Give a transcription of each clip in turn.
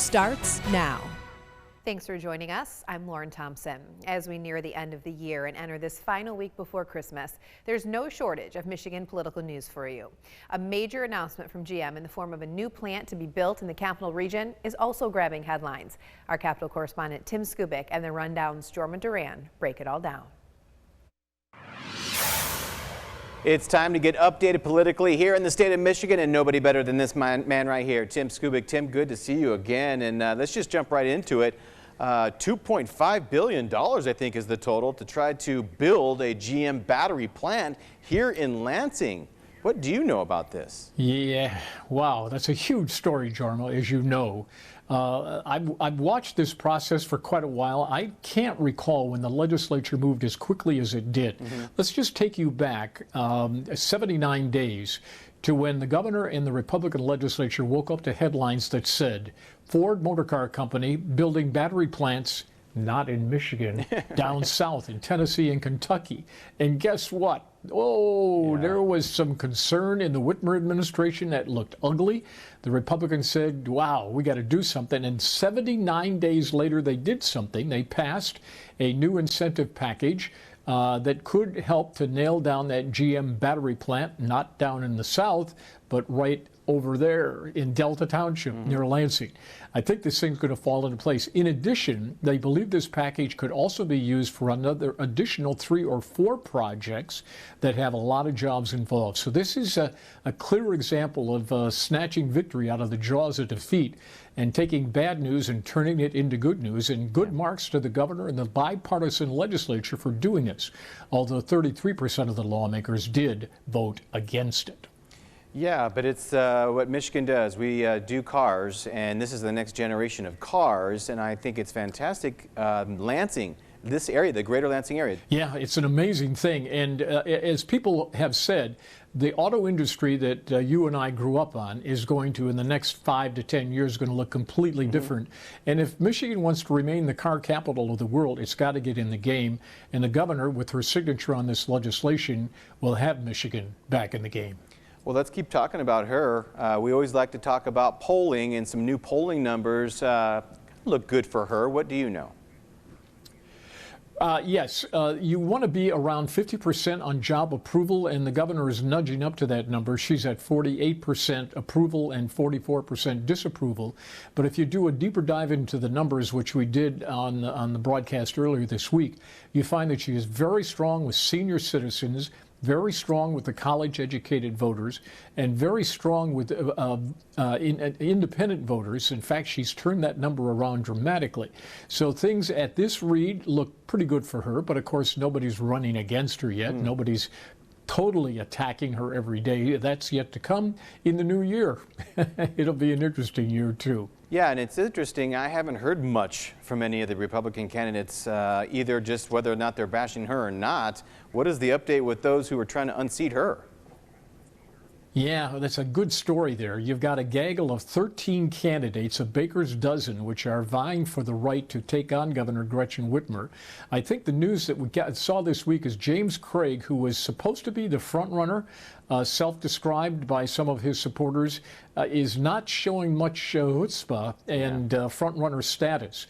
starts now. Thanks for joining us. I'm Lauren Thompson. As we near the end of the year and enter this final week before Christmas, there's no shortage of Michigan political news for you. A major announcement from GM in the form of a new plant to be built in the capital region is also grabbing headlines. Our Capitol correspondent Tim Skubick and the Rundown's Jorma Duran break it all down. It's time to get updated politically here in the state of Michigan, and nobody better than this man right here, Tim Skubick. Tim, good to see you again, and let's just jump right into it. $2.5 billion, I think, is the total to try to build a GM battery plant here in Lansing. What do you know about this? Yeah, wow, that's a huge story, Jorma, as you know. I've watched this process for quite a while. I can't recall when the legislature moved as quickly as it did. Let's just take you back 79 days to when the governor and the Republican legislature woke up to headlines that said, Ford Motor Car Company building battery plants not in Michigan, down south in Tennessee and Kentucky. And guess what? There was some concern in the Whitmer administration that looked ugly. The Republicans said, wow, we got to do something. And 79 days later, they did something. They passed a new incentive package that could help to nail down that GM battery plant, not down in the south, but right over there in Delta Township near Lansing. I think this thing's going to fall into place. In addition, they believe this package could also be used for another additional 3 or 4 projects that have a lot of jobs involved. So this is a clear example of snatching victory out of the jaws of defeat and taking bad news and turning it into good news, and good marks to the governor and the bipartisan legislature for doing this, although 33% of the lawmakers did vote against it. Yeah, but it's what Michigan does. We do cars, and this is the next generation of cars, and I think it's fantastic. Lansing, this area, the greater Lansing area. Yeah, it's an amazing thing, and as people have said, the auto industry that you and I grew up on is going to, in the next 5 to 10 years, going to look completely different. And if Michigan wants to remain the car capital of the world, it's got to get in the game. And the governor, with her signature on this legislation, will have Michigan back in the game. Well, let's keep talking about her. We always like to talk about polling, and some new polling numbers look good for her. What do you know? Yes, you want to be around 50% on job approval, and the governor is nudging up to that number. She's at 48% approval and 44% disapproval. But if you do a deeper dive into the numbers, which we did on the broadcast earlier this week, you find that she is very strong with senior citizens, very strong with the college-educated voters, and very strong with independent voters. In fact, she's turned that number around dramatically. So things at this read look pretty good for her, but of course nobody's running against her yet. Nobody's totally attacking her every day. That's yet to come in the new year. It'll be an interesting year, too. Yeah, and it's interesting. I haven't heard much from any of the Republican candidates, either just whether or not they're bashing her or not. What is the update with those who are trying to unseat her? Yeah, that's a good story there. You've got a gaggle of 13 candidates, a baker's dozen, which are vying for the right to take on Governor Gretchen Whitmer. I think the news that we saw this week is James Craig, who was supposed to be the front runner, self-described by some of his supporters, is not showing much chutzpah and front runner status.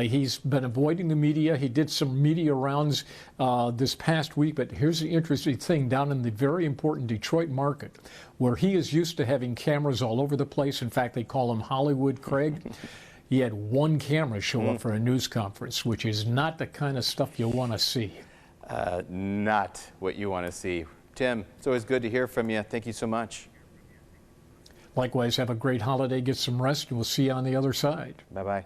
He's been avoiding the media. He did some media rounds this past week, but here's the interesting thing. Down in the very important Detroit market, where he is used to having cameras all over the place, in fact, they call him Hollywood Craig, he had one camera show up for a news conference, which is not the kind of stuff you want to see. Not what you want to see. Tim, it's always good to hear from you. Thank you so much. Likewise, have a great holiday, get some rest, and we'll see you on the other side. Bye-bye.